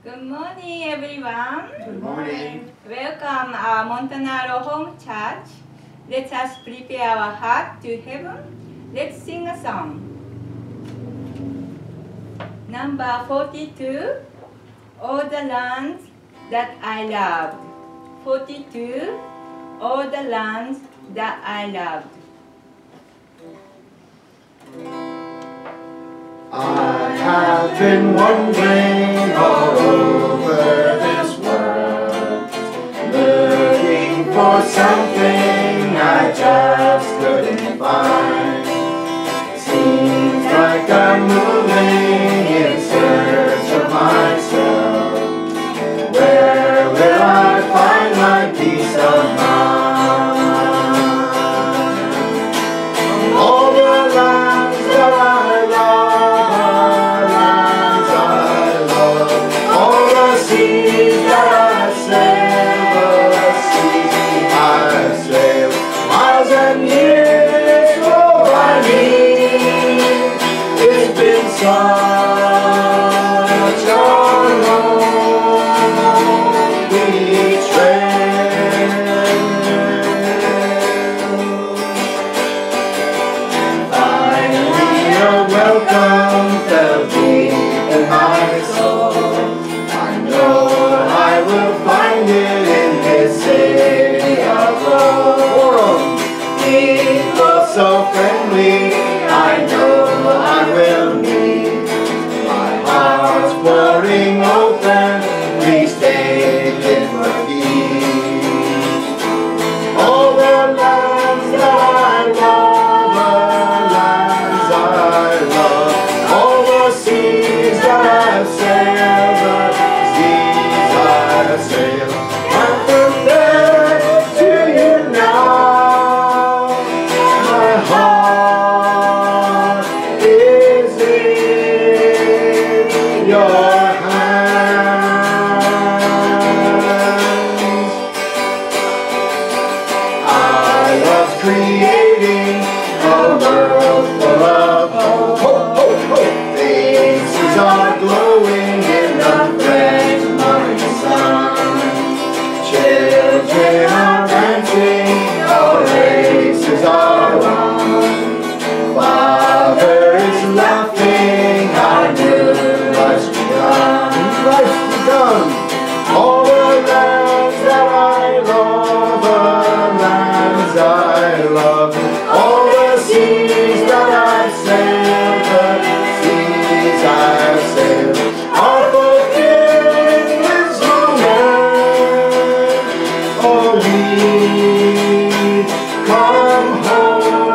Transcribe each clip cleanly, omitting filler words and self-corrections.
Good morning, everyone. Good morning. Welcome our Montanaro home church. Let us prepare our heart to heaven. Let's sing a song. Number 42, All the Lands That I Loved. 42, All the Lands That I Loved. I have been wandering all over this world, looking for something I just couldn't find. Seems like I'm moving in search of myself. Where will I find my peace of mind? All the lands that I love are lands I love. All the seas that I've sailed, the seas I've sailed. Miles and years go by me. It's been such a lonely trail. Finally a welcome felt deep in my soul. I know I will find it in this city of gold. People so friendly, I know I will meet. My heart's pouring open, please take it for peace. All the lands that I love are lands I love. All the seas that I've sailed, the seas I've sailed. I'm from there to you now. My heart is in your hands. I love creating a world full of hope. Faces are glowing in the fresh morning sun. Children are dancing, all races are one. Father is laughing, our new life's begun. Life's begun. All the lands that I love are lands I love. All the seas that I've sailed, the seas I've sailed, are fulfilled in this moment. Oh, we come home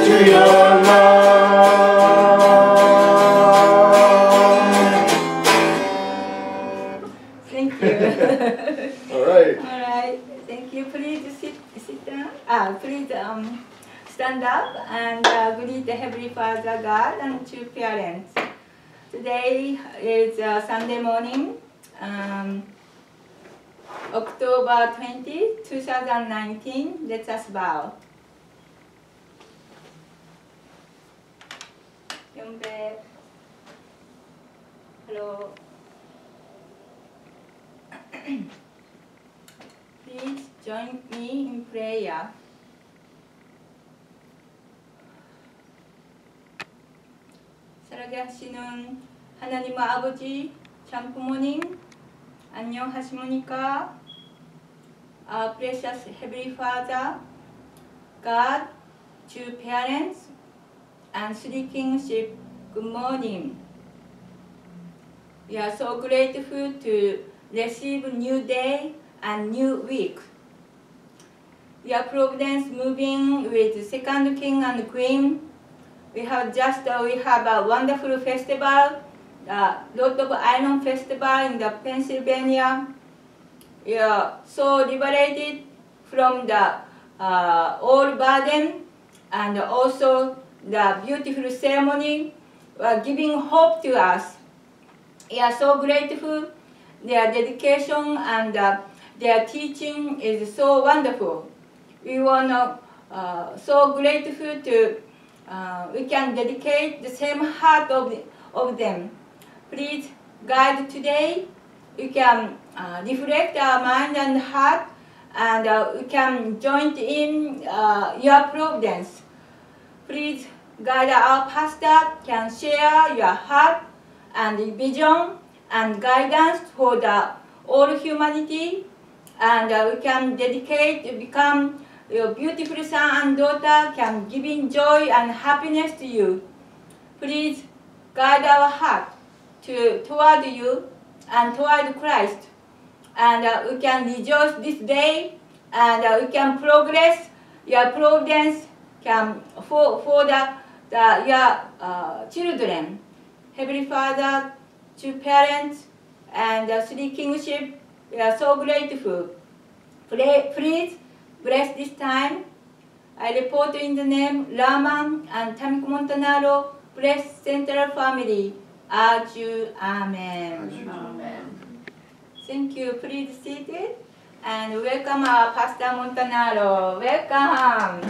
to your love. Thank you. All right. All right, thank you. Please sit down. Please stand up and greet the Heavenly Father, God, and two parents. Today is Sunday morning, October 20, 2019. Let us bow. Yombe. Hello. Please join me in prayer. 살아계시는 하나님 아버지, 참 부모님, 안녕하십니까? Our precious Heavenly Father, God, two parents, and three kingship, good morning. We are so grateful to receive new day and new week. We are Providence moving with second king and queen. We have a wonderful festival, the Lord of Iron Festival in the Pennsylvania. We are so liberated from the old burden, and also the beautiful ceremony giving hope to us. We are so grateful. Their dedication and their teaching is so wonderful. We want so grateful to we can dedicate the same heart of them. Please guide today. We can reflect our mind and heart, and we can join in your providence. Please guide our pastor, can share your heart and vision and guidance for the all humanity, and we can dedicate to become your beautiful son and daughter, can give in joy and happiness to you. Please guide our heart toward you and toward Christ, and we can rejoice this day, and we can progress your providence can for your children. Heavenly Father, two parents, and three kingship, we are so grateful. Please bless this time. I report in the name Raman and Tamiko Montanaro, bless Central Family. Aju, Amen. Amen. Thank you. Please sit it. And welcome our Pastor Montanaro. Welcome.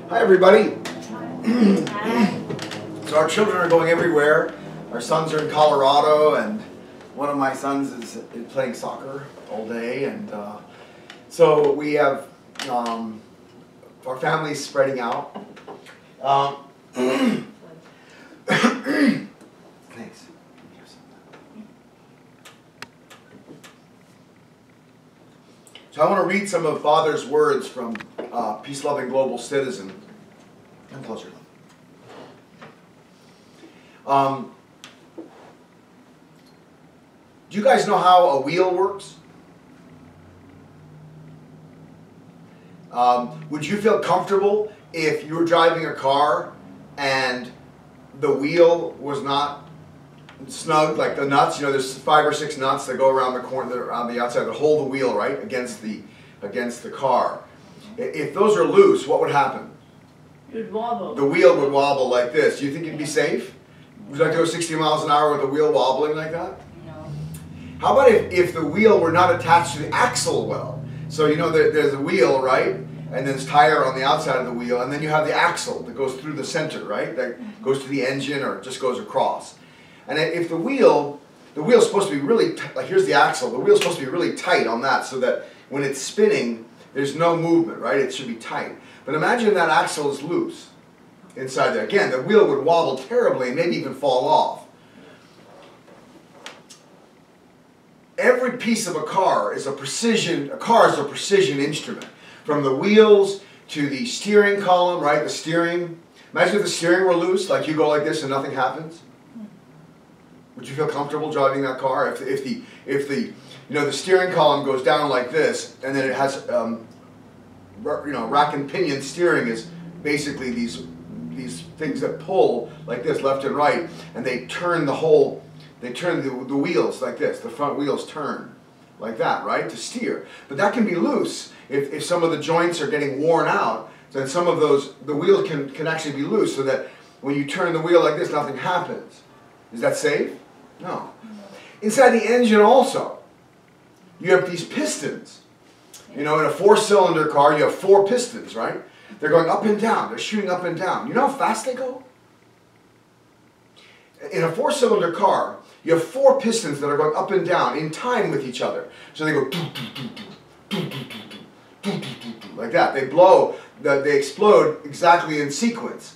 Hi everybody. So our children are going everywhere. Our sons are in Colorado, and one of my sons is playing soccer all day, and so we have our family's spreading out. Thanks. So I want to read some of Father's words from Peace-Loving Global Citizen. Come closer. Do you guys know how a wheel works? Would you feel comfortable if you were driving a car and the wheel was not snug, like the nuts? You know, there's 5 or 6 nuts that go around the corner, on the outside that hold the wheel right against the car. If those are loose, what would happen? You'd wobble. The wheel would wobble like this. Do you think you'd be safe? Would you like to go 60 miles an hour with the wheel wobbling like that? No. How about if the wheel were not attached to the axle well? So you know there's a wheel, right? And then there's tire on the outside of the wheel, and then you have the axle that goes through the center, right? That goes to the engine or just goes across. And if the wheel's supposed to be really, like here's the axle, the wheel's supposed to be really tight on that so that when it's spinning, there's no movement, right? It should be tight. But imagine that axle is loose inside there. Again, the wheel would wobble terribly and maybe even fall off. Every piece of a car is a precision instrument. From the wheels to the steering column, right? The steering. Imagine if the steering were loose, like you go like this and nothing happens. Would you feel comfortable driving that car? If the steering column goes down like this, and then it has rack and pinion steering is basically these things that pull like this, left and right, and they turn the wheels like this. The front wheels turn like that, right, to steer. But that can be loose if some of the joints are getting worn out. Then some of the wheel can actually be loose, so that when you turn the wheel like this, nothing happens. Is that safe? No. Inside the engine also, you have these pistons. You know, in a 4-cylinder car, you have 4 pistons, right? They're going up and down. They're shooting up and down. You know how fast they go? In a 4-cylinder car, you have 4 pistons that are going up and down in time with each other. So they go like that. They blow. They explode exactly in sequence,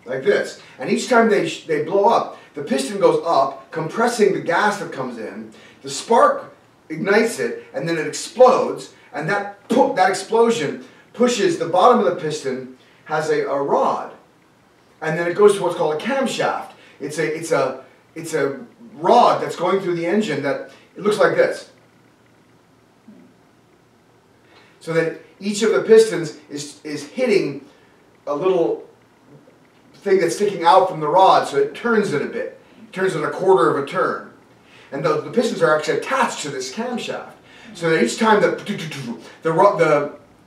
like this. And each time they blow up, the piston goes up, compressing the gas that comes in. The spark ignites it, and then it explodes. And that explosion pushes the bottom of the piston, has a rod, and then it goes to what's called a camshaft. It's a rod that's going through the engine that it looks like this. So that each of the pistons is hitting a little thing that's sticking out from the rod, so it turns it a bit. It turns it a quarter of a turn. And the pistons are actually attached to this camshaft. So that each time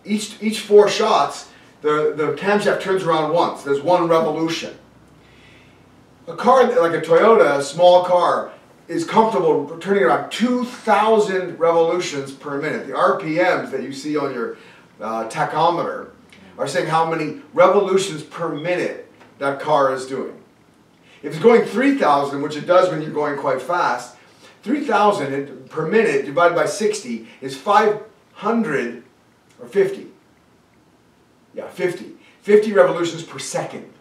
each 4 shots, the camshaft turns around once. There's 1 revolution. A car like a Toyota, a small car, is comfortable turning around 2,000 revolutions per minute. The RPMs that you see on your tachometer are saying how many revolutions per minute that car is doing. If it's going 3,000, which it does when you're going quite fast, 3,000 per minute divided by 60 is 500 or 50. Yeah, 50. 50 revolutions per second.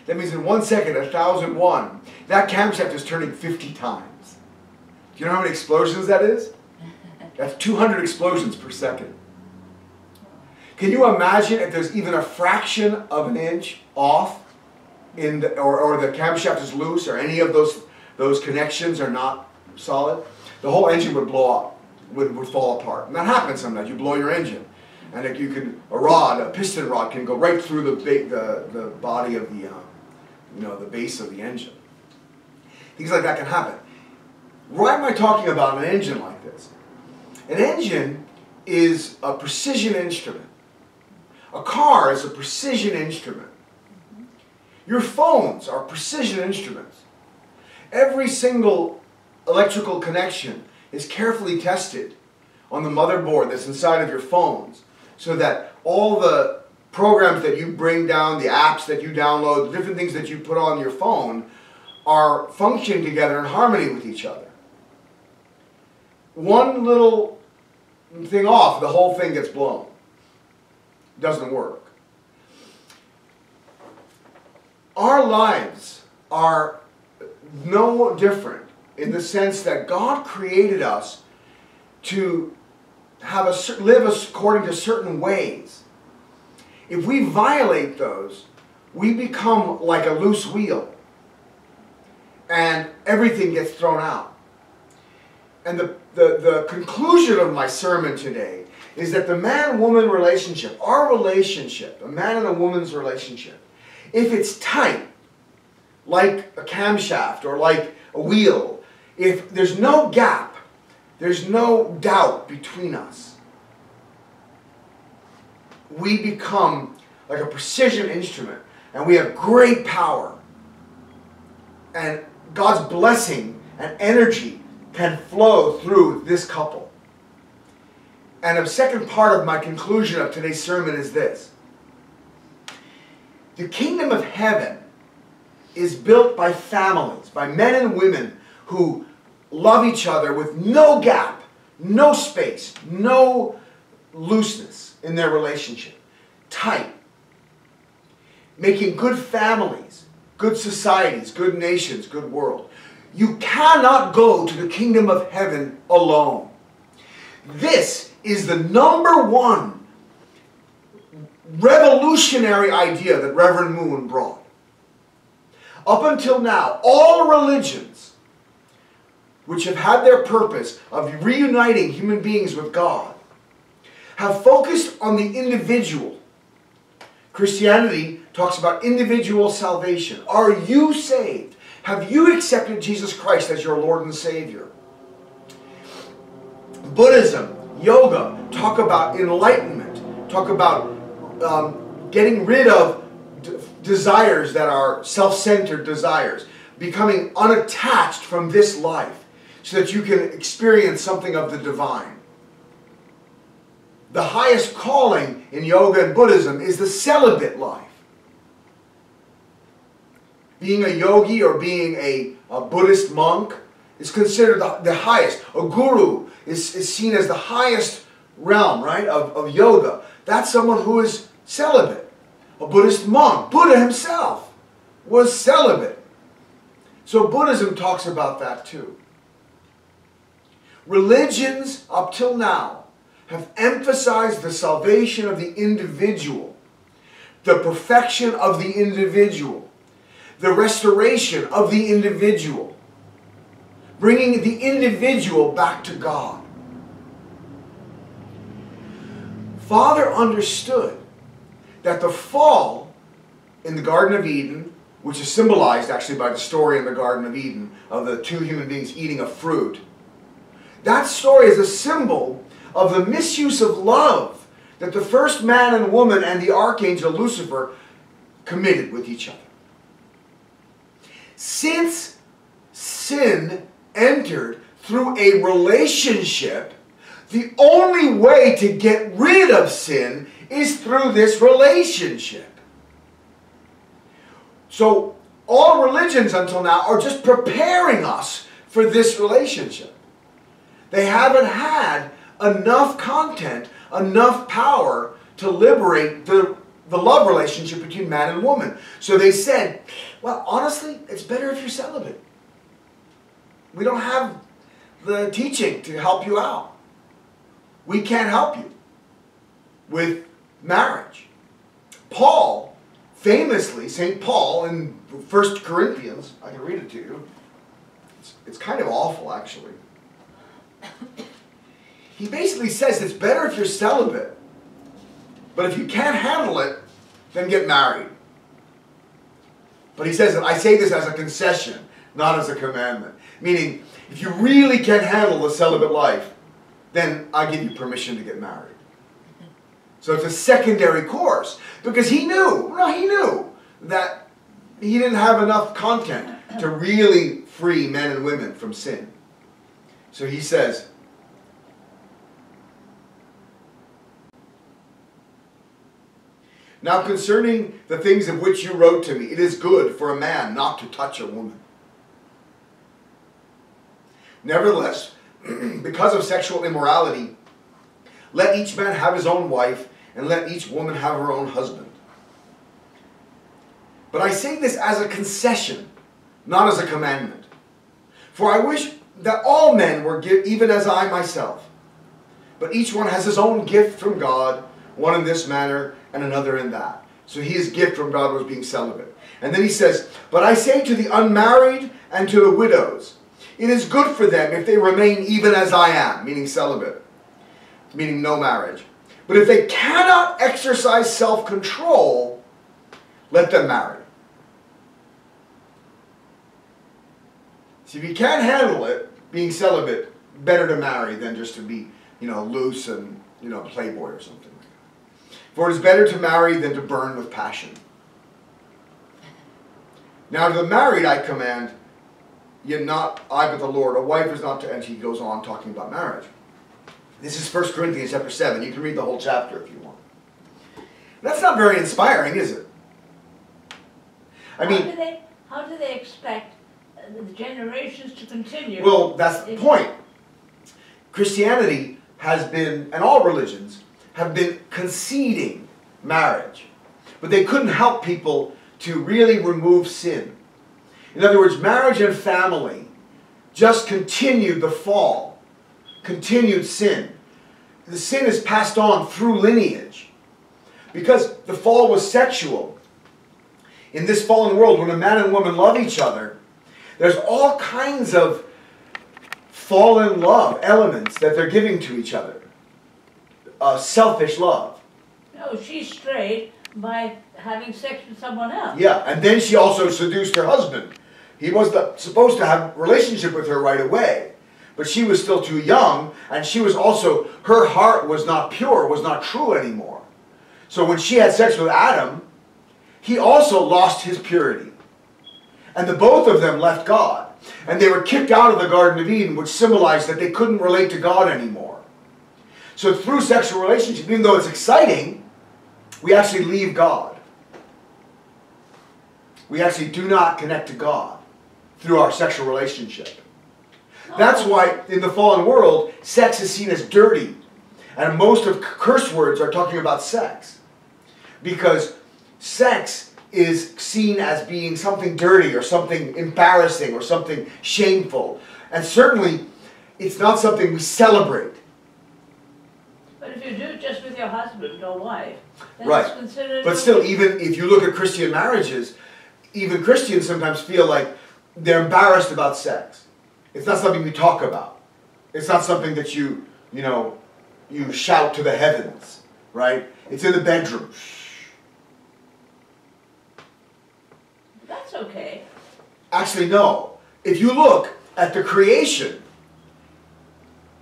That means in 1 second, 1,001. That camshaft is turning 50 times. Do you know how many explosions that is? That's 200 explosions per second. Can you imagine if there's even a fraction of an inch off in the, or the camshaft is loose, or any of those connections are not solid? The whole engine would blow up, would fall apart. And that happens sometimes. You blow your engine, and a piston rod can go right through the body of the the base of the engine. Things like that can happen. Why am I talking about an engine like this? An engine is a precision instrument. A car is a precision instrument. Your phones are precision instruments. Every single electrical connection is carefully tested on the motherboard that's inside of your phones, so that all the programs that you bring down, the apps that you download, the different things that you put on your phone are functioning together in harmony with each other. One little thing off, the whole thing gets blown. It doesn't work. Our lives are no different in the sense that God created us to live according to certain ways. If we violate those, we become like a loose wheel, and everything gets thrown out. And the conclusion of my sermon today is that the man-woman relationship, our relationship, a man and a woman's relationship, if it's tight, like a camshaft or like a wheel, if there's no gap, there's no doubt between us, we become like a precision instrument, and we have great power. And God's blessing and energy can flow through this couple. And the second part of my conclusion of today's sermon is this. The kingdom of heaven is built by families, by men and women who love each other with no gap, no space, no looseness in their relationship. Tight. Making good families, good societies, good nations, good world. You cannot go to the kingdom of heaven alone. This is the #1 revolutionary idea that Reverend Moon brought. Up until now, all religions which have had their purpose of reuniting human beings with God have focused on the individual. Christianity talks about individual salvation. Are you saved? Have you accepted Jesus Christ as your Lord and Savior? Buddhism, yoga, talk about enlightenment, talk about getting rid of desires that are self-centered desires, becoming unattached from this life so that you can experience something of the divine. The highest calling in yoga and Buddhism is the celibate life. Being a yogi or being a Buddhist monk is considered the highest. A guru is seen as the highest realm, right, of yoga. That's someone who is celibate. A Buddhist monk, Buddha himself, was celibate. So Buddhism talks about that too. Religions up till now have emphasized the salvation of the individual, the perfection of the individual, the restoration of the individual, bringing the individual back to God. Father understood that the fall in the Garden of Eden, which is symbolized actually by the story in the Garden of Eden of the two human beings eating a fruit, that story is a symbol of the misuse of love that the first man and woman and the archangel Lucifer committed with each other. Since sin entered through a relationship, the only way to get rid of sin is through this relationship. So all religions until now are just preparing us for this relationship. They haven't had enough content, enough power to liberate the love relationship between man and woman. So they said, well, honestly, it's better if you're celibate. We don't have the teaching to help you out. We can't help you with marriage. Paul, famously, St. Paul in 1 Corinthians, I can read it to you. It's kind of awful, actually. He basically says it's better if you're celibate, but if you can't handle it, then get married. But he says that I say this as a concession, not as a commandment. Meaning, if you really can't handle the celibate life, then I give you permission to get married. So it's a secondary course. Because he knew that he didn't have enough content to really free men and women from sin. So he says, now concerning the things of which you wrote to me, it is good for a man not to touch a woman. Nevertheless, because of sexual immorality, let each man have his own wife, and let each woman have her own husband. But I say this as a concession, not as a commandment. For I wish that all men were even as I myself. But each one has his own gift from God, one in this manner and another in that. So his gift from God was being celibate. And then he says, but I say to the unmarried and to the widows, it is good for them if they remain even as I am, meaning celibate, meaning no marriage. But if they cannot exercise self-control, let them marry. See, if you can't handle it, being celibate, better to marry than just to be, loose and, playboy or something like that. For it is better to marry than to burn with passion. Now to the married I command, yet not I but the Lord. A wife is not to, and he goes on talking about marriage. This is 1 Corinthians chapter 7. You can read the whole chapter if you want. That's not very inspiring, is it? How do they expect the generations to continue? Well, that's the point. Christianity has been, and all religions, have been conceding marriage. But they couldn't help people to really remove sin. In other words, marriage and family just continued the fall, continued sin. The sin is passed on through lineage. Because the fall was sexual. In this fallen world, when a man and woman love each other, there's all kinds of fallen love elements that they're giving to each other. Selfish love. No, she's straight by having sex with someone else. Yeah, and then she also seduced her husband. He was supposed to have a relationship with her right away. But she was still too young, and she was also, her heart was not pure, was not true anymore. So when she had sex with Adam, he also lost his purity. And the both of them left God. And they were kicked out of the Garden of Eden, which symbolized that they couldn't relate to God anymore. So through sexual relationship, even though it's exciting, we actually leave God. We actually do not connect to God through our sexual relationship. That's why in the fallen world, sex is seen as dirty. And most of curse words are talking about sex. Because sex is seen as being something dirty or something embarrassing or something shameful. And certainly, it's not something we celebrate. But if you do it just with your husband or wife, then Right. it's considered... But still, even if you look at Christian marriages, even Christians sometimes feel like they're embarrassed about sex. It's not something we talk about. It's not something that you shout to the heavens, right? It's in the bedroom. That's okay. Actually, no. If you look at the creation,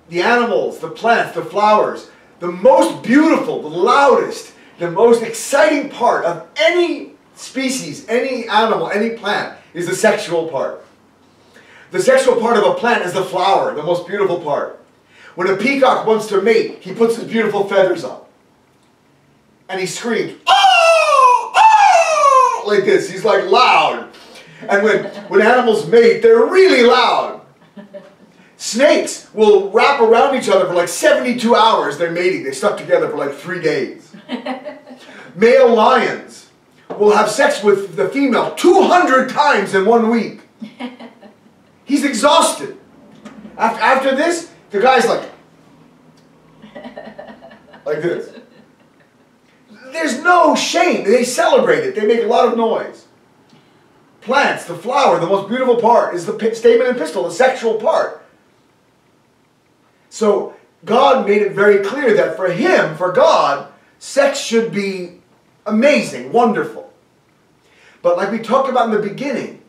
the animals, the plants, the flowers, the most beautiful, the loudest, the most exciting part of any species, any animal, any plant is the sexual part. The sexual part of a plant is the flower, the most beautiful part. When a peacock wants to mate, he puts his beautiful feathers up. And he screams, "Oh! Oh!" like this. He's like loud. And when animals mate, they're really loud. Snakes will wrap around each other for like 72 hours. They're mating. They stuck together for like 3 days. Male lions will have sex with the female 200 times in 1 week. He's exhausted. After this, the guy's like this. There's no shame. They celebrate it. They make a lot of noise. Plants, the flower, the most beautiful part is the stamen and pistil, the sexual part. So God made it very clear that for him, for God, sex should be amazing, wonderful. But like we talked about in the beginning,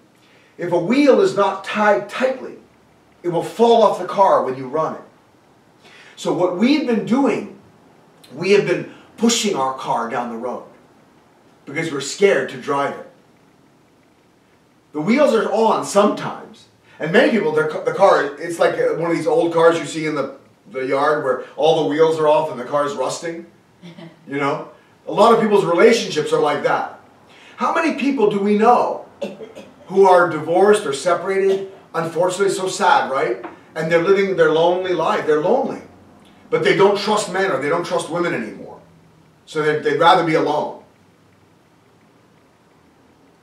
if a wheel is not tied tightly, it will fall off the car when you run it. So what we've been doing, we have been pushing our car down the road because we're scared to drive it. The wheels are on sometimes. And many people, the car, it's like one of these old cars you see in the yard where all the wheels are off and the car's rusting. You know? A lot of people's relationships are like that. How many people do we know who are divorced or separated? Unfortunately, so sad, right? And they're living their lonely life. They're lonely. But they don't trust men or they don't trust women anymore. So they'd rather be alone.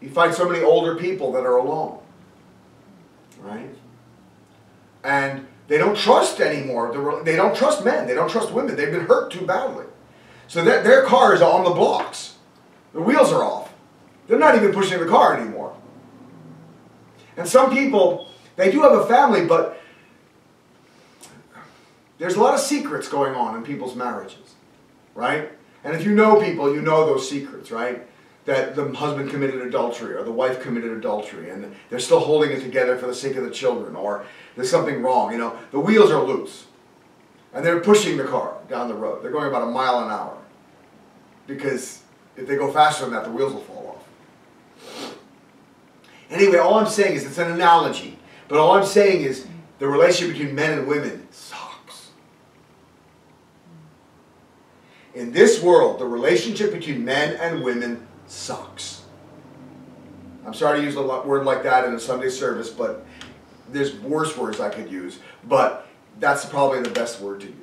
You find so many older people that are alone. Right? And they don't trust anymore. They don't trust men. They don't trust women. They've been hurt too badly. So their car is on the blocks. The wheels are off. They're not even pushing the car anymore. And some people, they do have a family, but there's a lot of secrets going on in people's marriages. Right? And if you know people, you know those secrets, right? That the husband committed adultery or the wife committed adultery and they're still holding it together for the sake of the children, or there's something wrong. You know, the wheels are loose and they're pushing the car down the road. They're going about 1 mile an hour because if they go faster than that, the wheels will fall off. Anyway, all I'm saying is it's an analogy, but all I'm saying is the relationship between men and women sucks. In this world, the relationship between men and women sucks. I'm sorry to use a word like that in a Sunday service, but there's worse words I could use, but that's probably the best word to use.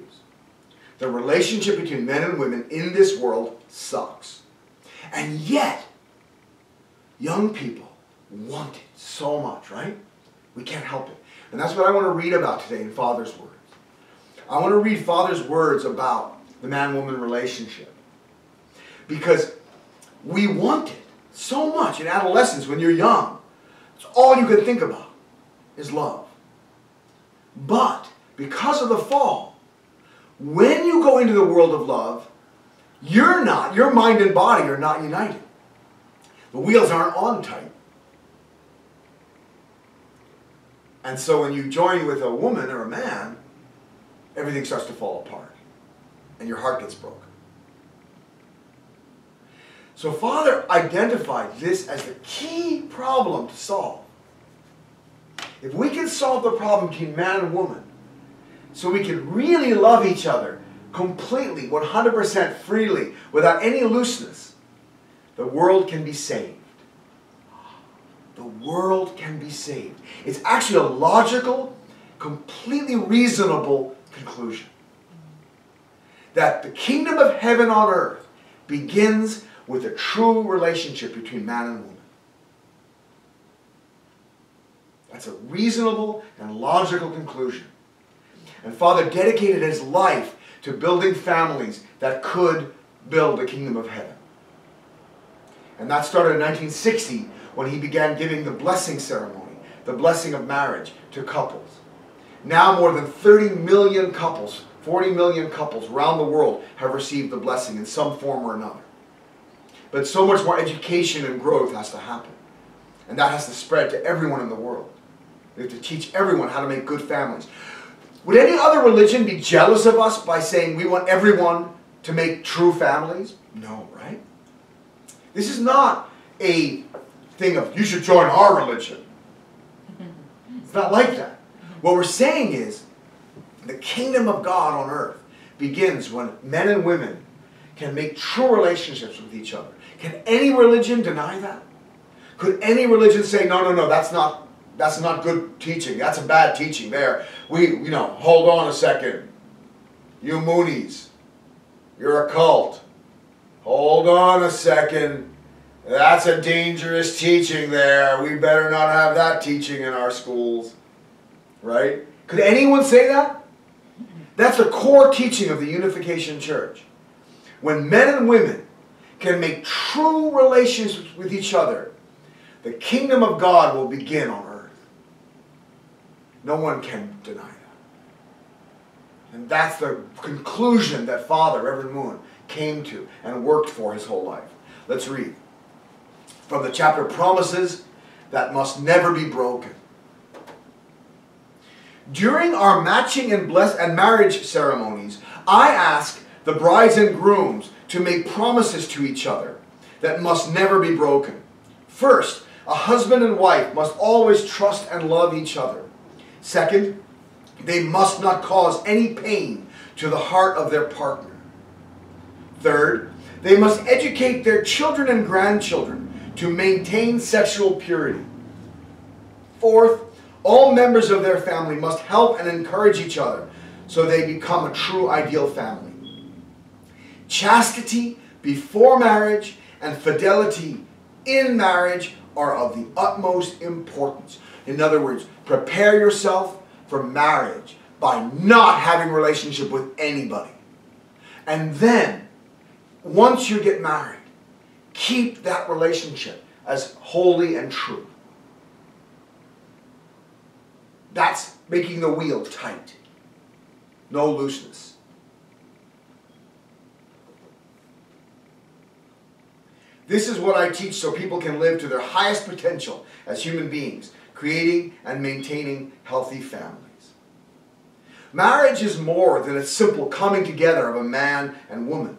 The relationship between men and women in this world sucks. And yet, young people want it so much, right? We can't help it. And that's what I want to read about today in Father's words. I want to read Father's words about the man-woman relationship. Because we want it so much in adolescence when you're young. It's all you can think about is love. But because of the fall, when you go into the world of love, your mind and body are not united. The wheels aren't on tight. And so when you join with a woman or a man, everything starts to fall apart. And your heart gets broken. So Father identified this as the key problem to solve. If we can solve the problem between man and woman, so we can really love each other completely, 100% freely, without any looseness, the world can be saved. The world can be saved. It's actually a logical, completely reasonable conclusion. That the kingdom of heaven on earth begins with a true relationship between man and woman. That's a reasonable and logical conclusion. And Father dedicated his life to building families that could build the kingdom of heaven. And that started in 1960 when he began giving the blessing ceremony, the blessing of marriage, to couples. Now more than 30 million couples, 40 million couples around the world have received the blessing in some form or another. But so much more education and growth has to happen. And that has to spread to everyone in the world. We have to teach everyone how to make good families. Would any other religion be jealous of us by saying we want everyone to make true families? No, right? This is not a thing of, you should join our religion. It's not like that. What we're saying is, the kingdom of God on earth begins when men and women can make true relationships with each other. Can any religion deny that? Could any religion say, no, no, no, that's not good teaching. That's a bad teaching there. Hold on a second. You Moonies, you're a cult. Hold on a second. That's a dangerous teaching there. We better not have that teaching in our schools. Right? Could anyone say that? That's the core teaching of the Unification Church. When men and women can make true relations with each other, the kingdom of God will begin on earth. No one can deny that. And that's the conclusion that Father, Reverend Moon, came to and worked for his whole life. Let's read from the chapter Promises That Must Never Be Broken. During our matching and marriage ceremonies, I ask the brides and grooms to make promises to each other that must never be broken. First, a husband and wife must always trust and love each other. Second, they must not cause any pain to the heart of their partner. Third, they must educate their children and grandchildren to maintain sexual purity. Fourth, all members of their family must help and encourage each other so they become a true ideal family. Chastity before marriage and fidelity in marriage are of the utmost importance. In other words, prepare yourself for marriage by not having a relationship with anybody. And then, once you get married, keep that relationship as holy and true. That's making the wheel tight. No looseness. This is what I teach so people can live to their highest potential as human beings, creating and maintaining healthy families. Marriage is more than a simple coming together of a man and woman.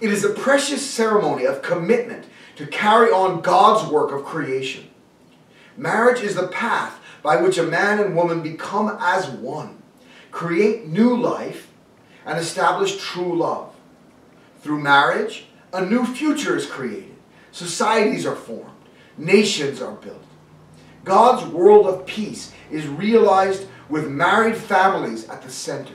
It is a precious ceremony of commitment to carry on God's work of creation. Marriage is the path by which a man and woman become as one, create new life, and establish true love. Through marriage, a new future is created. Societies are formed. Nations are built. God's world of peace is realized with married families at the center.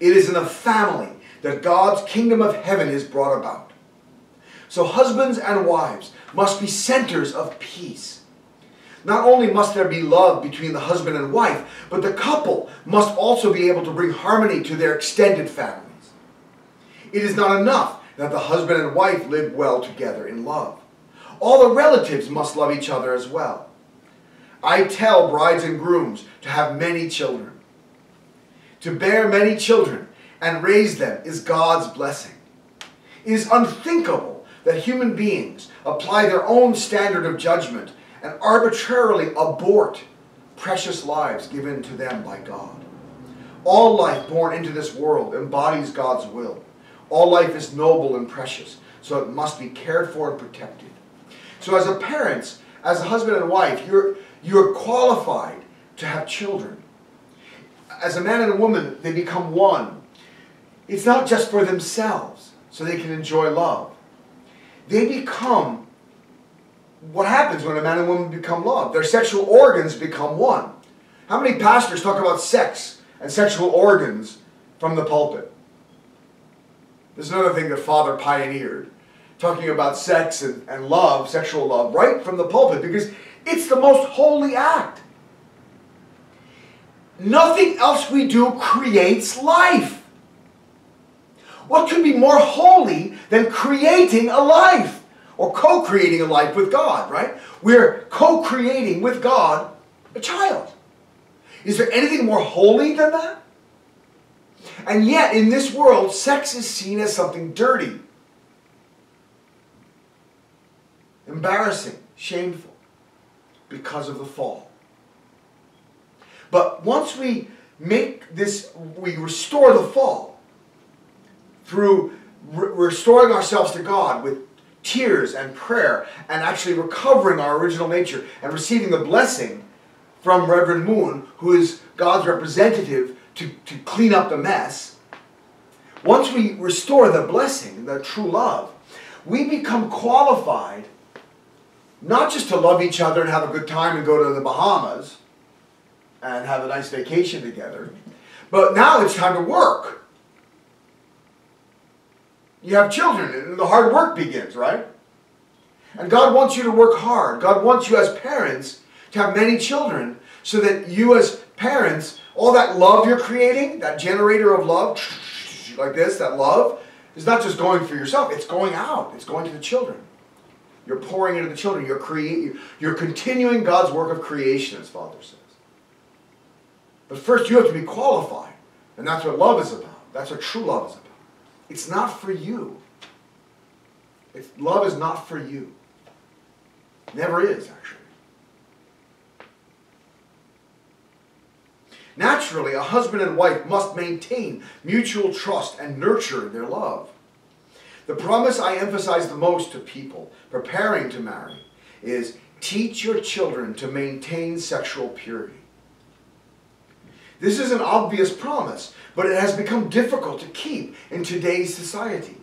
It is in a family that God's kingdom of heaven is brought about. So husbands and wives must be centers of peace. Not only must there be love between the husband and wife, but the couple must also be able to bring harmony to their extended families. It is not enough that the husband and wife live well together in love. All the relatives must love each other as well. I tell brides and grooms to have many children. To bear many children and raise them is God's blessing. It is unthinkable that human beings apply their own standard of judgment and arbitrarily abort precious lives given to them by God. All life born into this world embodies God's will. All life is noble and precious, so it must be cared for and protected. So as a parents, as a husband and wife, you're qualified to have children. As a man and a woman, they become one. It's not just for themselves, so they can enjoy love. They become what happens when a man and woman become love. Their sexual organs become one. How many pastors talk about sex and sexual organs from the pulpit? There's another thing that Father pioneered, talking about sex and love, sexual love, right from the pulpit, because it's the most holy act. Nothing else we do creates life. What could be more holy than creating a life? Or co-creating a life with God, right? We're co-creating with God a child. Is there anything more holy than that? And yet, in this world, sex is seen as something dirty, embarrassing, shameful, because of the fall. But once we we restore the fall through restoring ourselves to God with tears and prayer, and actually recovering our original nature and receiving the blessing from Reverend Moon, who is God's representative to clean up the mess. Once we restore the blessing, the true love, we become qualified not just to love each other and have a good time and go to the Bahamas and have a nice vacation together, but now it's time to work. You have children, and the hard work begins, right? And God wants you to work hard. God wants you as parents to have many children so that you as parents, all that love you're creating, that generator of love, like this, that love, is not just going for yourself, it's going out. It's going to the children. You're pouring into the children. You're continuing God's work of creation, as Father says. But first you have to be qualified. And that's what love is about. That's what true love is about. It's not for you. Love is not for you. Never is, actually. Naturally, a husband and wife must maintain mutual trust and nurture their love. The promise I emphasize the most to people preparing to marry is teach your children to maintain sexual purity. This is an obvious promise, but it has become difficult to keep in today's society.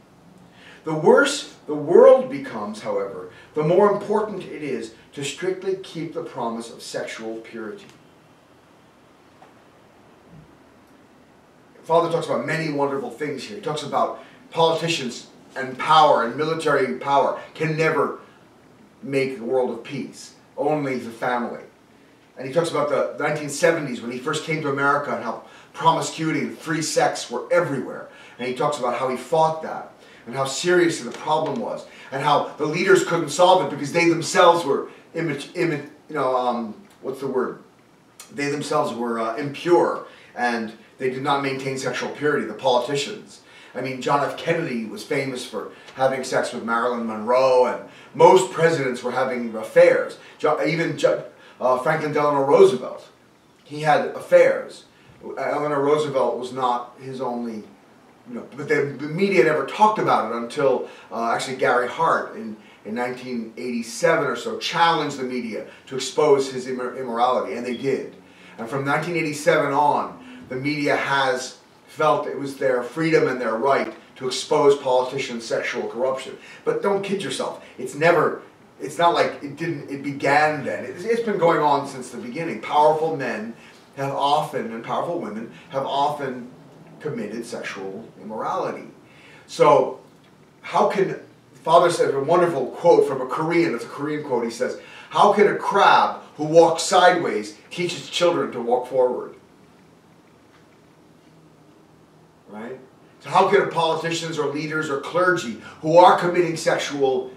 The worse the world becomes, however, the more important it is to strictly keep the promise of sexual purity. Father talks about many wonderful things here. He talks about politicians and power and military power can never make the world of peace. Only the family. And he talks about the 1970s when he first came to America and how promiscuity and free sex were everywhere. And he talks about how he fought that and how serious the problem was and how the leaders couldn't solve it because they themselves were what's the word? They themselves were impure and they did not maintain sexual purity, the politicians. I mean, John F. Kennedy was famous for having sex with Marilyn Monroe, and most presidents were having affairs. Even Franklin Delano Roosevelt, he had affairs. Eleanor Roosevelt was not his only, but the media never talked about it until actually Gary Hart in 1987 or so challenged the media to expose his immorality, and they did. And from 1987 on, the media has felt it was their freedom and their right to expose politicians' sexual corruption. But don't kid yourself. It's not like it began then. It's been going on since the beginning. Powerful men have often, and powerful women have often committed sexual immorality. So how can, Father said a wonderful quote from a Korean, it's a Korean quote, he says, how can a crab who walks sideways teach its children to walk forward? Right? So how can politicians or leaders or clergy who are committing sexual,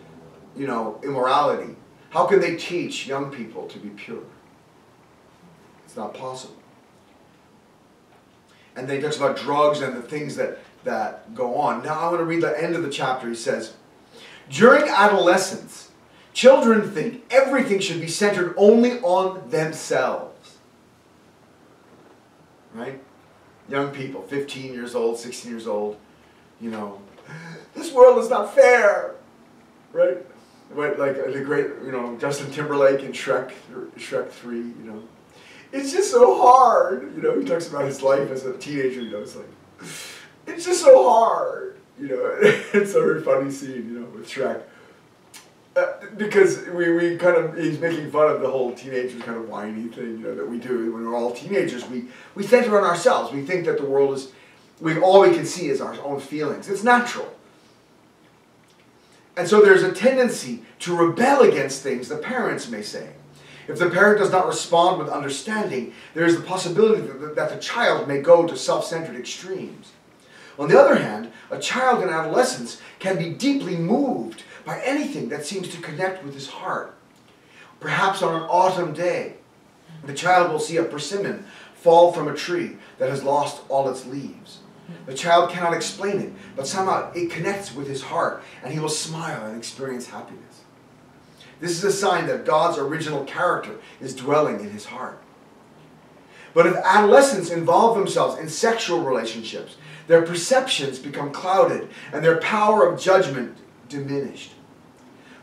immorality, how can they teach young people to be pure? It's not possible. And then he talks about drugs and the things that go on. Now I want to read the end of the chapter. He says, during adolescence, children think everything should be centered only on themselves. Right? Young people, 15 years old, 16 years old, this world is not fair, right? Like the great, Justin Timberlake in Shrek 3, it's just so hard, he talks about his life as a teenager, it's like, it's just so hard, it's a very funny scene, with Shrek. Because he's making fun of the whole teenagers kind of whiny thing, that we do when we're all teenagers. We center on ourselves. We think that the world is, all we can see is our own feelings. It's natural. And so there's a tendency to rebel against things the parents may say. If the parent does not respond with understanding, there is the possibility that the child may go to self-centered extremes. On the other hand, a child in adolescence can be deeply moved by anything that seems to connect with his heart. Perhaps on an autumn day, the child will see a persimmon fall from a tree that has lost all its leaves. The child cannot explain it, but somehow it connects with his heart, and he will smile and experience happiness. This is a sign that God's original character is dwelling in his heart. But if adolescents involve themselves in sexual relationships, their perceptions become clouded and their power of judgment diminished.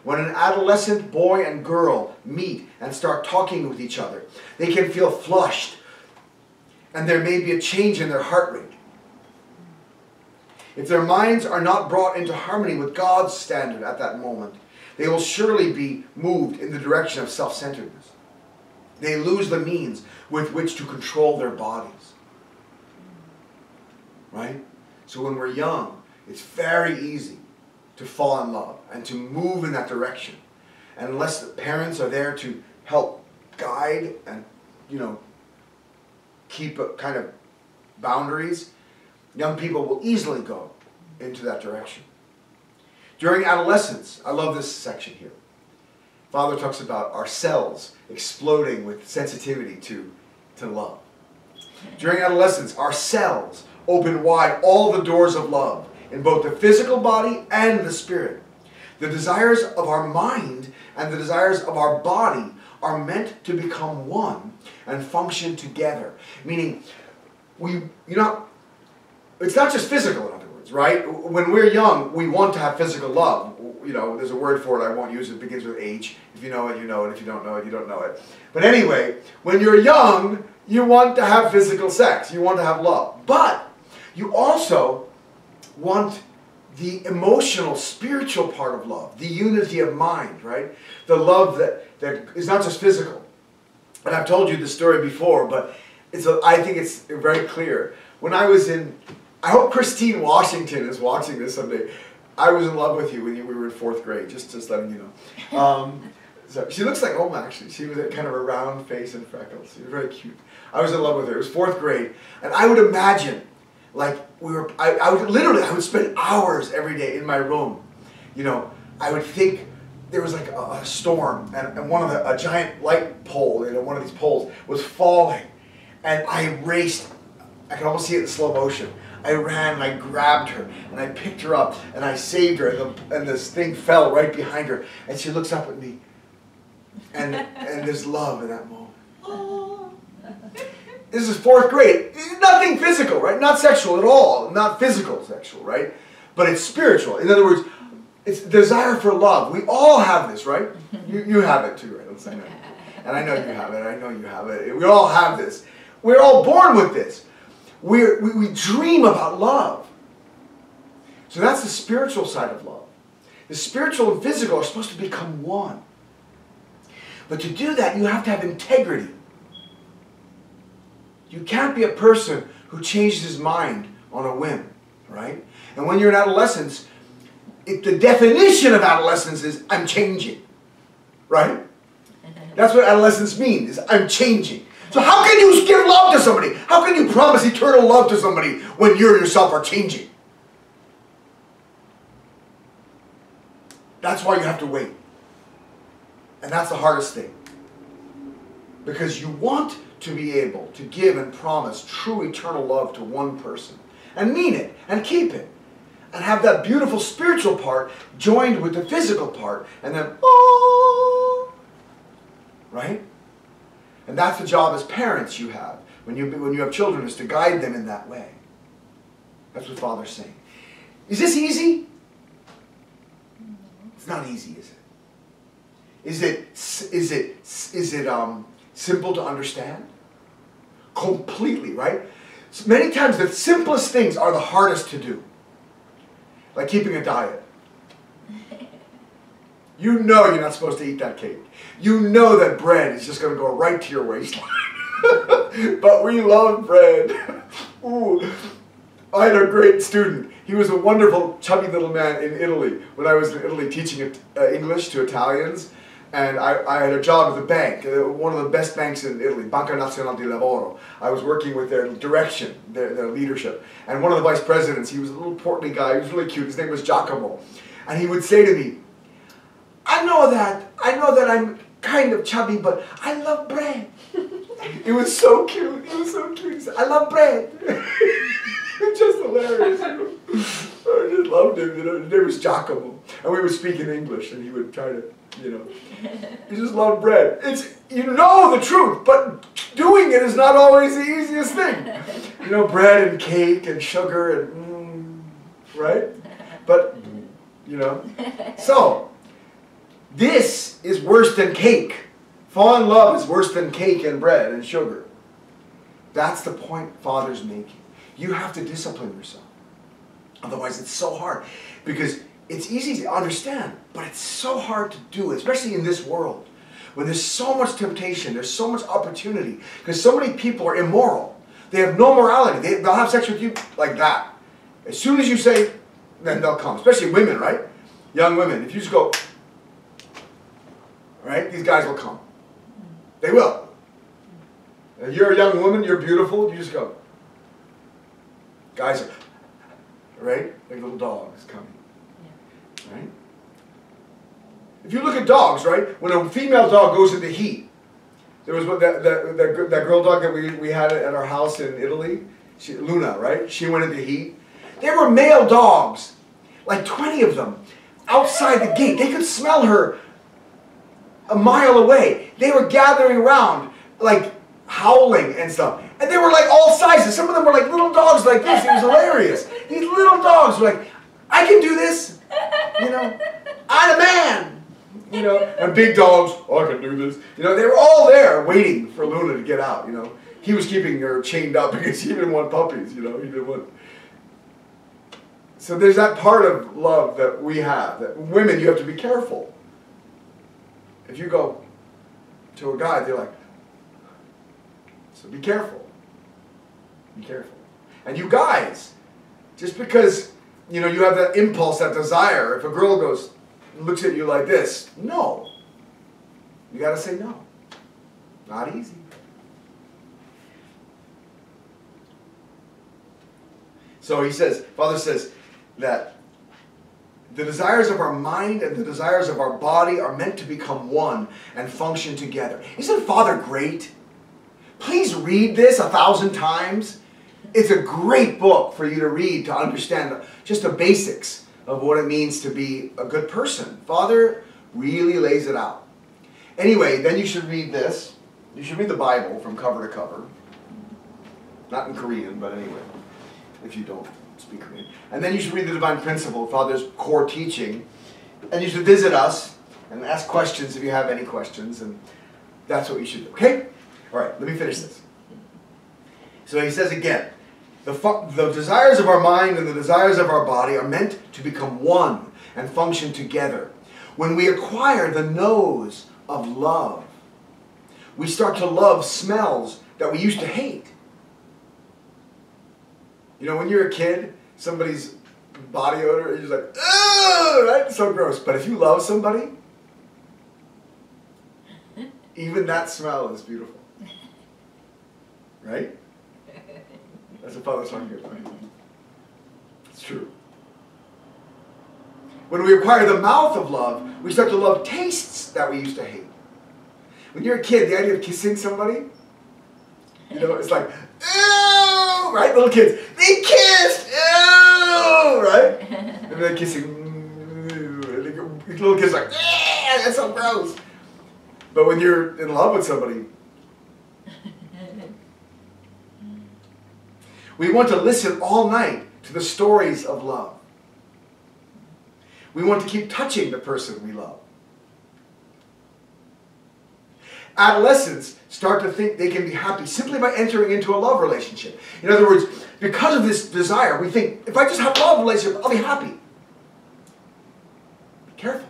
When an adolescent boy and girl meet and start talking with each other, they can feel flushed and there may be a change in their heart rate. If their minds are not brought into harmony with God's standard at that moment, they will surely be moved in the direction of self-centeredness. They lose the means with which to control their bodies. Right? So when we're young, it's very easy to fall in love and to move in that direction. And unless the parents are there to help guide and, keep a kind of boundaries, young people will easily go into that direction. During adolescence, I love this section here. Father talks about our cells exploding with sensitivity to love. During adolescence, our cells open wide all the doors of love in both the physical body and the spirit. The desires of our mind and the desires of our body are meant to become one and function together. Meaning, it's not just physical, in other words, right? When we're young, we want to have physical love. There's a word for it, I won't use it, begins with H. If you know it, you know it. If you don't know it, you don't know it. But anyway, when you're young, you want to have physical sex. You want to have love. But you also want the emotional, spiritual part of love, the unity of mind, right? The love that is not just physical. And I've told you this story before, but I think it's very clear. When I was I hope Christine Washington is watching this someday. I was in love with you when we were in 4th grade, just letting you know. So she looks like Oma, actually. She was kind of a round face and freckles. She was very cute. I was in love with her. It was 4th grade. And I would imagine, like, I would spend hours every day in my room. I would think there was like a storm, and a giant light pole, one of these poles was falling. And I raced. I could almost see it in slow motion. I ran and I grabbed her and I picked her up and I saved her, and this thing fell right behind her, and she looks up at me, and there's love in that moment. Oh. This is 4th grade. Nothing physical, right? Not sexual at all. Not physical sexual, right? But it's spiritual. In other words, it's desire for love. We all have this, right? You have it too, right? I know. And I know you have it. I know you have it. We all have this. We're all born with this. We dream about love. So that's the spiritual side of love. The spiritual and physical are supposed to become one. But to do that, you have to have integrity. You can't be a person who changes his mind on a whim, right? And when you're in adolescence, the definition of adolescence is I'm changing, right? That's what adolescence means, is I'm changing. So how can you give love to somebody? How can you promise eternal love to somebody when you yourself are changing? That's why you have to wait. And that's the hardest thing. Because you want to be able to give and promise true eternal love to one person. And mean it. And keep it. And have that beautiful spiritual part joined with the physical part. And then, oh, right? And that's the job as parents you have when you have children, is to guide them in that way. That's what Father's saying. Is this easy? It's not easy, is it? Is it simple to understand? Completely, right? So many times the simplest things are the hardest to do. Like keeping a diet. You know you're not supposed to eat that cake. You know that bread is just going to go right to your waistline. But we love bread. Ooh. I had a great student. He was a wonderful, chubby little man in Italy. When I was in Italy teaching English to Italians, and I had a job at the bank, one of the best banks in Italy, Banca Nazionale di Lavoro. I was working with their direction, their leadership. And one of the vice presidents, he was a little portly guy, he was really cute, his name was Giacomo. And he would say to me, I know that I'm kind of chubby, but I love bread. It was so cute, it was so cute. He said, I love bread. Just hilarious. I just loved him, His name was Giacomo. And we would speak in English, and he would try to, he just loved bread. You know the truth, but doing it is not always the easiest thing. Bread and cake and sugar and, right? But, So, this is worse than cake. Fall in love is worse than cake and bread and sugar. That's the point Father's making. You have to discipline yourself. Otherwise, it's so hard. Because it's easy to understand, but it's so hard to do, especially in this world. When there's so much temptation, there's so much opportunity, because so many people are immoral. They have no morality. They'll have sex with you like that. As soon as you say, then they'll come. Especially women, right? Young women. If you just go, right, these guys will come. They will. If you're a young woman, you're beautiful, you just go. Guys are, right? Like little dogs coming. Right? If you look at dogs, right? When a female dog goes into heat, there was that girl dog that we had at our house in Italy, Luna, right? She went into heat. There were male dogs, like 20 of them, outside the gate. They could smell her a mile away. They were gathering around, like howling and stuff. And they were like all sizes. Some of them were like little dogs like this. It was hilarious. These little dogs were like, I can do this. You know, I'm a man. You know, and big dogs, oh, I can do this. You know, they were all there waiting for Luna to get out, you know. He was keeping her chained up because he didn't want puppies, you know. He didn't want... So there's that part of love that we have. That women, you have to be careful. If you go to a guy, they're like, so be careful. Be careful. And you guys, just because, you know, you have that impulse, that desire, if a girl goes, looks at you like this, no. You got to say no. Not easy. So he says, Father says that the desires of our mind and the desires of our body are meant to become one and function together. Isn't Father great? Please read this 1,000 times. It's a great book for you to read to understand just the basics of what it means to be a good person. Father really lays it out. Anyway, then you should read this. You should read the Bible from cover to cover. Not in Korean, but anyway, if you don't speak Korean. And then you should read the Divine Principle, Father's core teaching. And you should visit us and ask questions if you have any questions. And that's what you should do, okay? All right, let me finish this. So he says again, the desires of our mind and the desires of our body are meant to become one and function together. When we acquire the nose of love, we start to love smells that we used to hate. You know, when you're a kid, somebody's body odor is just like, ugh, right? So gross. But if you love somebody, even that smell is beautiful. Right? That's what Father's talking about. It's true. When we acquire the mouth of love, we start to love tastes that we used to hate. When you're a kid, the idea of kissing somebody, you know, it's like, ew, right? Little kids, they kissed, ew, right? And they're kissing, and little kids are like, that's so gross. But when you're in love with somebody, we want to listen all night to the stories of love. We want to keep touching the person we love. Adolescents start to think they can be happy simply by entering into a love relationship. In other words, because of this desire, we think, if I just have a love relationship, I'll be happy. Be careful.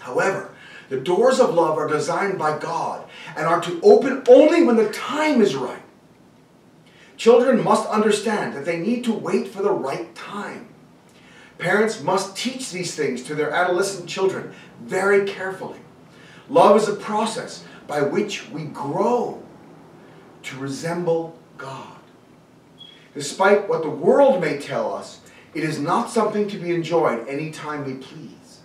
However, the doors of love are designed by God and are to open only when the time is right. Children must understand that they need to wait for the right time. Parents must teach these things to their adolescent children very carefully. Love is a process by which we grow to resemble God. Despite what the world may tell us, it is not something to be enjoyed anytime we please.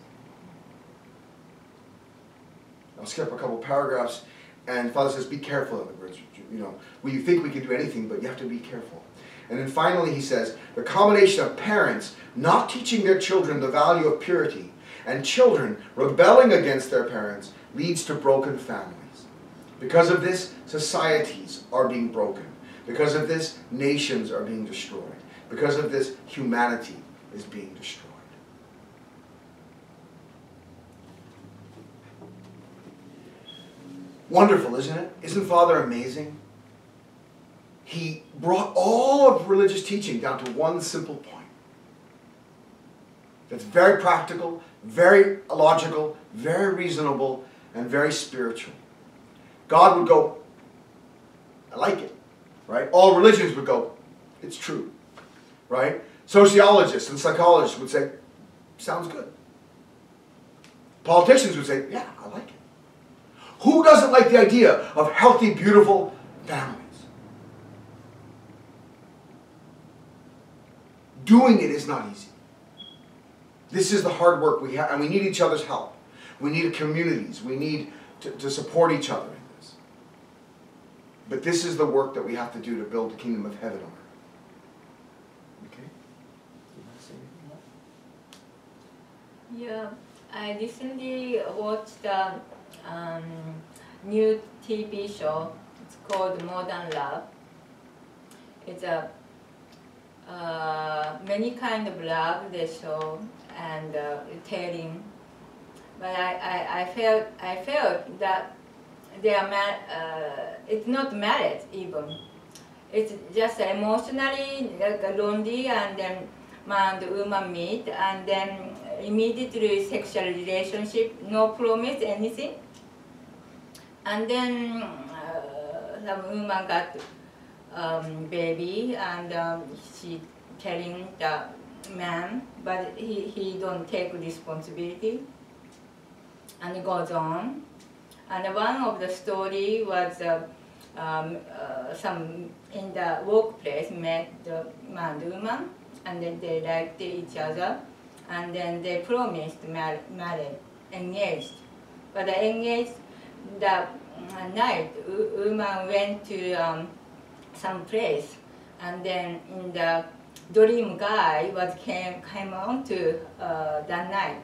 I'll skip a couple paragraphs, and Father says, be careful, in other words. You know, we think we can do anything, but you have to be careful. And then finally he says, the combination of parents not teaching their children the value of purity and children rebelling against their parents leads to broken families. Because of this, societies are being broken. Because of this, nations are being destroyed. Because of this, humanity is being destroyed. Wonderful, isn't it? Isn't Father amazing? He brought all of religious teaching down to one simple point. That's very practical, very logical, very reasonable, and very spiritual. God would go, I like it, right? All religions would go, it's true, right? Sociologists and psychologists would say, sounds good. Politicians would say, yeah, I like it. Who doesn't like the idea of healthy, beautiful families? Doing it is not easy. This is the hard work we have, and we need each other's help. We need communities. We need to support each other in this. But this is the work that we have to do to build the kingdom of heaven on earth. Okay? Do you want to say anything else? Yeah, I recently watched a new TV show. It's called Modern Love. It's a many kind of love they show and telling, but I felt that they are it's not married even. It's just emotionally lonely, and then man and woman meet, and then immediately sexual relationship, no promise anything, and then some woman got baby, and she telling the man, but he don't take responsibility, and it goes on. And one of the story was some in the workplace met the man and woman, and then they liked each other, and then they promised married, engaged. But the engaged that night, woman went to some place, and then in the dream guy came on to that night,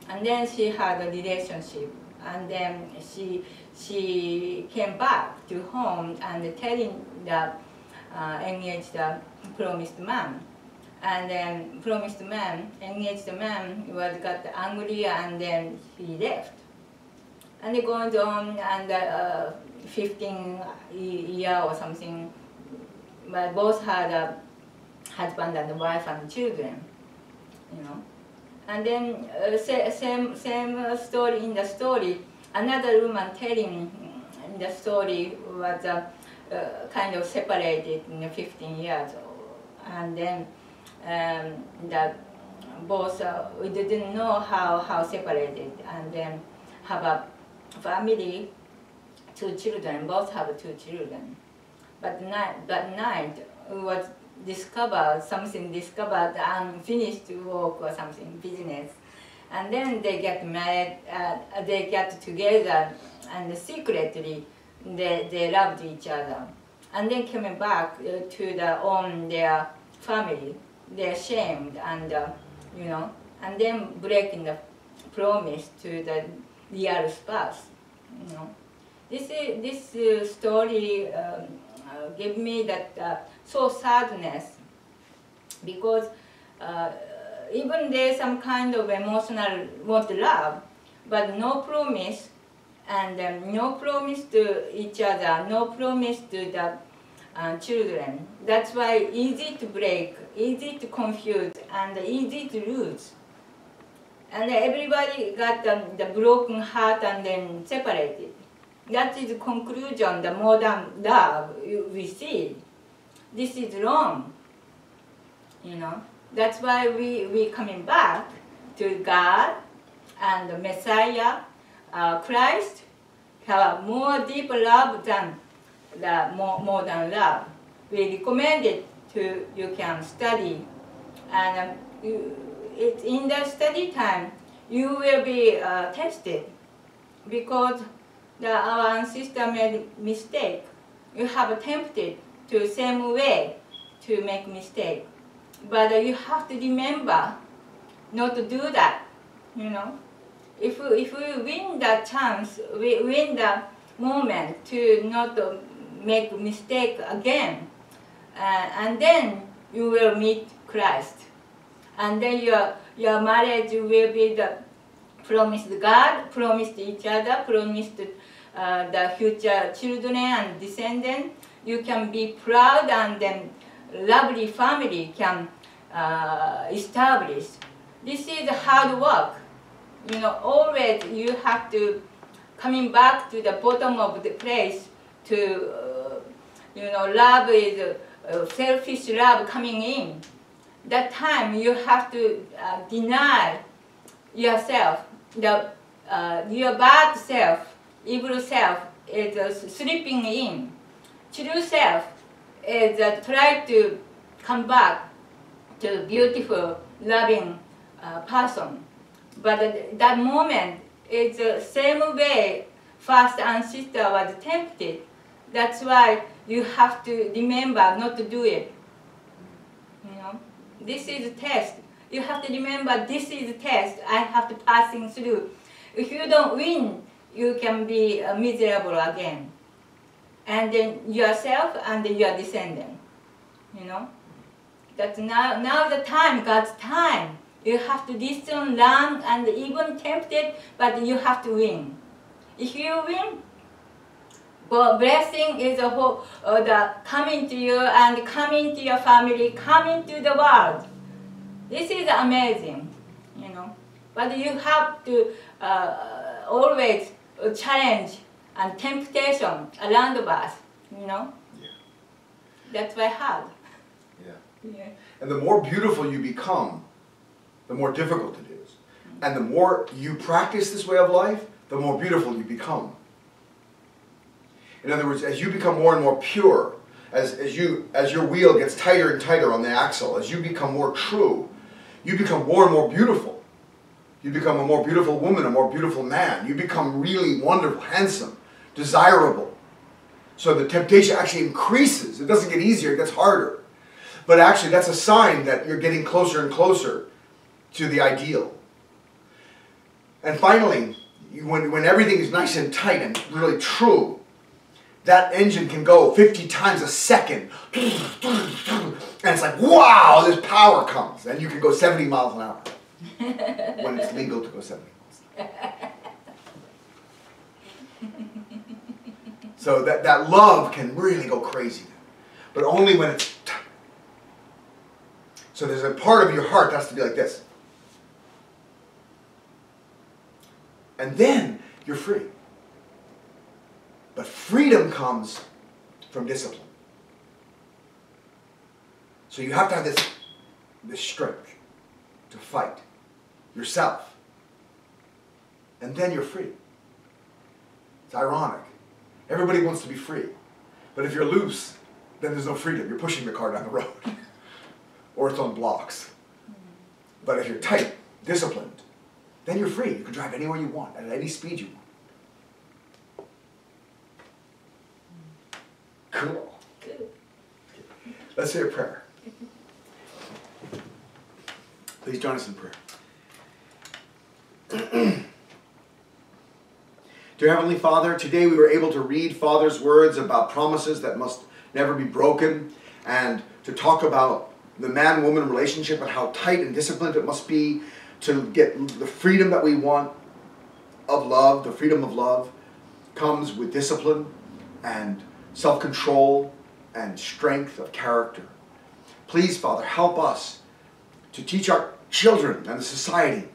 and then she had a relationship, and then she came back to home and telling the engaged promised man, and then promised man, engaged man got angry, and then he left. And it goes on, and 15 years or something, but both had a husband and wife and children, you know. And then same story in the story, another woman telling in the story was kind of separated in 15 years, and then that both we didn't know how separated, and then have a family, 2 children, both have 2 children. But that night was discovered unfinished work or something, business. And then they get married, they get together, and secretly they loved each other. And then coming back to their family, they're ashamed, and you know, and then breaking the promise to the real spouse, you know. This story gave me that so sadness, because even there's some kind of emotional want love, but no promise, and no promise to each other, no promise to the children. That's why easy to break, easy to confuse, and easy to lose. And everybody got the broken heart and then separated. That is the conclusion, the modern love we see. This is wrong, you know. That's why we coming back to God and the Messiah, Christ, have more deep love than the modern love. We recommend it to, you can study, and it's in the study time you will be tested, because our ancestor made mistake. You have attempted to same way to make mistake, but you have to remember not to do that. You know, if we win the chance, we win the moment to not make mistake again, and then you will meet Christ, and then your marriage will be the promised God, promised each other, promised the future children and descendants. You can be proud, and then lovely family can establish. this is hard work. You know, always you have to coming back to the bottom of the place to, you know, love is selfish love coming in. That time you have to deny yourself. Your bad self, evil self is slipping in. True self is try to come back to beautiful, loving person. But that moment is the same way first ancestor was tempted. That's why you have to remember not to do it. You know, this is a test. You have to remember this is a test. I have to passing through. If you don't win, you can be miserable again. And then yourself and your descendant. You know, that's now the time, God's time. You have to listen, learn, and even tempted, but you have to win. If you win, blessing is the coming to you and coming to your family, coming to the world. This is amazing, you know. But you have to always challenge and temptation around us, you know. Yeah. That's why hard. Yeah. Yeah. And the more beautiful you become, the more difficult it is. And the more you practice this way of life, the more beautiful you become. In other words, as you become more and more pure, as your wheel gets tighter and tighter on the axle, as you become more true, you become more and more beautiful. You become a more beautiful woman, a more beautiful man. You become really wonderful, handsome, desirable. So the temptation actually increases. It doesn't get easier, it gets harder. But actually that's a sign that you're getting closer and closer to the ideal. And finally, when everything is nice and tight and really true, that engine can go 50 times a second. And it's like, wow, this power comes. And you can go 70 miles an hour when it's legal to go 70 miles an hour. So that love can really go crazy. But only when it's tight. So there's a part of your heart that has to be like this. And then you're free. But freedom comes from discipline. So you have to have this strength to fight yourself. And then you're free. It's ironic. Everybody wants to be free. But if you're loose, then there's no freedom. You're pushing the car down the road. Or it's on blocks. But if you're tight, disciplined, then you're free. You can drive anywhere you want, at any speed you want. Cool. Good. Let's say a prayer. Please join us in prayer. Dear Heavenly Father, today we were able to read Father's words about promises that must never be broken, and to talk about the man-woman relationship and how tight and disciplined it must be to get the freedom that we want of love. The freedom of love comes with discipline and self-control and strength of character. Please, Father, help us to teach our children and the society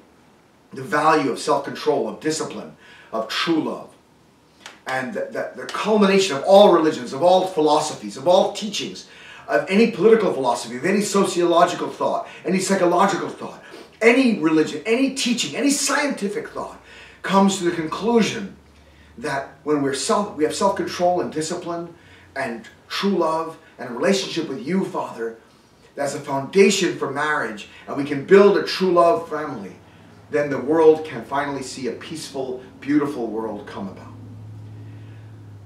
the value of self-control, of discipline, of true love. And that the culmination of all religions, of all philosophies, of all teachings, of any political philosophy, of any sociological thought, any psychological thought, any religion, any teaching, any scientific thought comes to the conclusion that when we have self-control and discipline and true love and a relationship with you, Father, that's a foundation for marriage, and we can build a true love family, then the world can finally see a peaceful, beautiful world come about.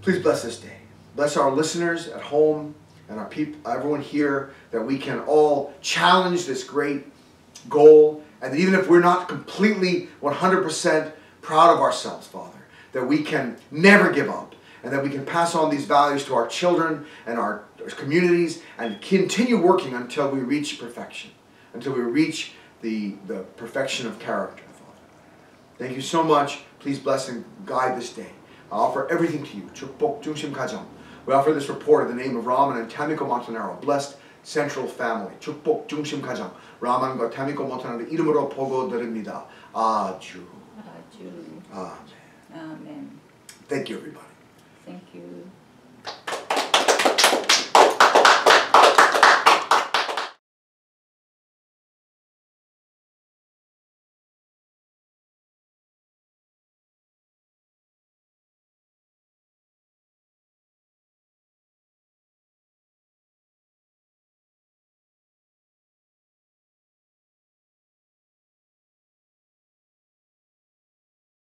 Please bless this day. Bless our listeners at home and our people, everyone here, that we can all challenge this great goal, and that even if we're not completely 100% proud of ourselves, Father, that we can never give up, and that we can pass on these values to our children and our communities and continue working until we reach perfection, until we reach the perfection of character, Father. Thank you so much. Please bless and guide this day. I offer everything to you. 축복 중심 가정. We offer this report in the name of Raman and Tamiko Montanaro. Blessed Central Family, 축복 중심 가정, 라만과 타미코 모타나를 이름으로 보고드립니다. 아주. 아주. 아멘. 아멘. Thank you, everybody. Thank you.